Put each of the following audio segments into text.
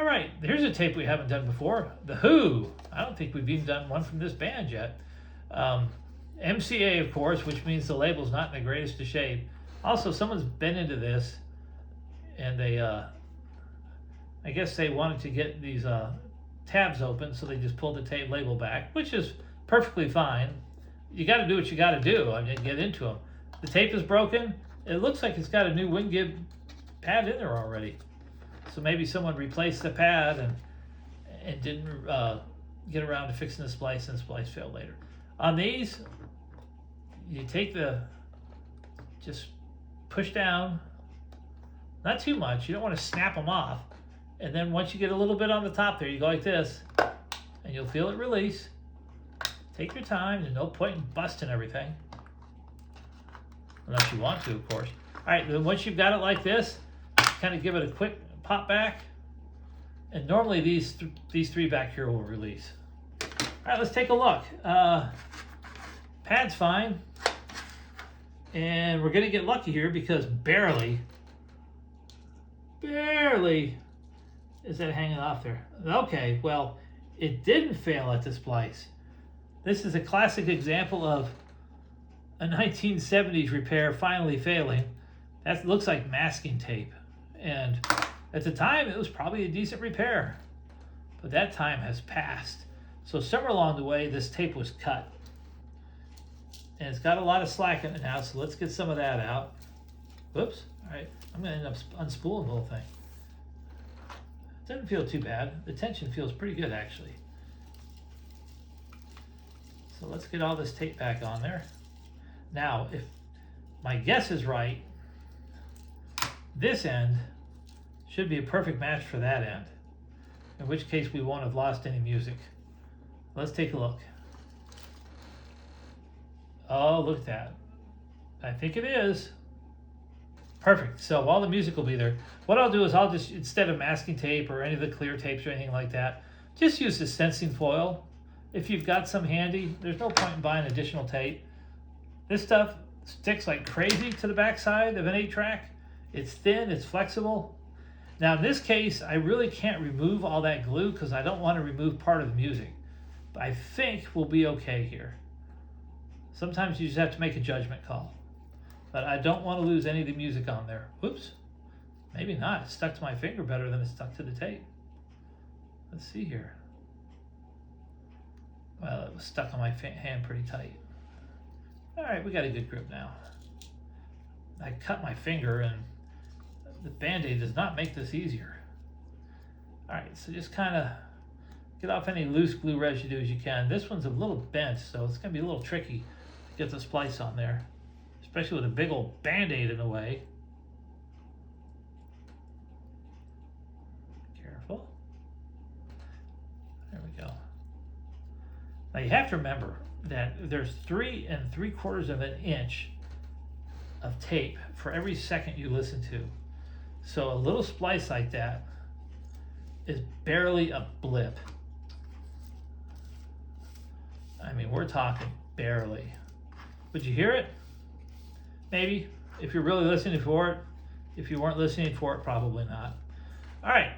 right, here's a tape we haven't done before. The Who. I don't think we've even done one from this band yet. MCA, of course, which means the label's not in the greatest of shape. Also, someone's been into this, and they, I guess they wanted to get these tabs open, so they just pulled the tape label back, which is perfectly fine. You got to do what you got to do. I mean, get into them. The tape is broken. It looks like it's got a new Wingib pad in there already. So maybe someone replaced the pad and didn't get around to fixing the splice, and the splice failed later. On these, you take just push down, not too much. You don't want to snap them off. And then once you get a little bit on the top there, you go like this, and you'll feel it release. Take your time. There's no point in busting everything. Unless you want to, of course. All right, then once you've got it like this, kind of give it a quick pop back. And normally these three back here will release. All right, let's take a look. Pad's fine. And we're going to get lucky here because barely is that hanging off there. Okay, well, it didn't fail at the splice. This is a classic example of a 1970s repair finally failing. That looks like masking tape. And at the time, it was probably a decent repair. But that time has passed. So somewhere along the way, this tape was cut. And it's got a lot of slack in it now, so let's get some of that out. Whoops. All right, I'm going to end up unspooling the whole thing. It doesn't feel too bad. The tension feels pretty good, actually. So let's get all this tape back on there. Now, if my guess is right, this end should be a perfect match for that end, in which case we won't have lost any music. Let's take a look. Oh, look at that. I think it is. Perfect. So all the music will be there. What I'll do is I'll just, instead of masking tape or any of the clear tapes or anything like that, just use the sensing foil. If you've got some handy, there's no point in buying additional tape. This stuff sticks like crazy to the backside of an 8-track. It's thin, it's flexible. Now in this case, I really can't remove all that glue because I don't want to remove part of the music. But I think we'll be okay here. Sometimes you just have to make a judgment call. But I don't want to lose any of the music on there. Whoops. Maybe not. It stuck to my finger better than it stuck to the tape. Let's see here. Well, it was stuck on my hand pretty tight. All right, we got a good grip now. I cut my finger, and the Band-Aid does not make this easier. All right, so just kind of get off any loose glue residue as you can. This one's a little bent, so it's going to be a little tricky to get the splice on there, especially with a big old Band-Aid in the way. Careful. There we go. Now you have to remember that there's 3 3/4 of an inch of tape for every second you listen to. So a little splice like that is barely a blip. I mean, we're talking barely. Would you hear it? Maybe, if you're really listening for it. If you weren't listening for it, probably not. All right,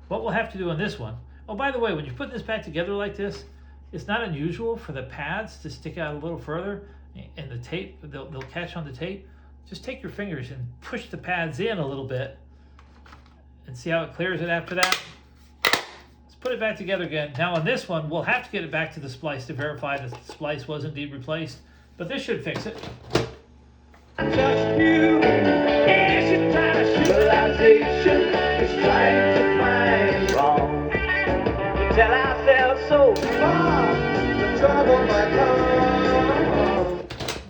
what we'll have to do on this one, oh, by the way, when you put this back together like this, it's not unusual for the pads to stick out a little further, and the tape, they'll catch on the tape. Just take your fingers and push the pads in a little bit and see how it clears it after that. Let's put it back together again. Now on this one, we'll have to get it back to the splice to verify that the splice was indeed replaced, but this should fix it. Just you, it's a kind of civilization is trying to find wrong. We tell ourselves so far, the trouble might come.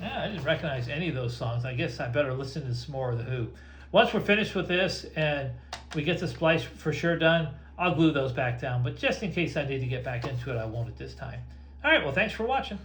Yeah, I didn't recognize any of those songs. I guess I better listen to some more of The Who. Once we're finished with this and we get the splice for sure done, I'll glue those back down. But just in case I need to get back into it, I won't at this time. All right, well, thanks for watching.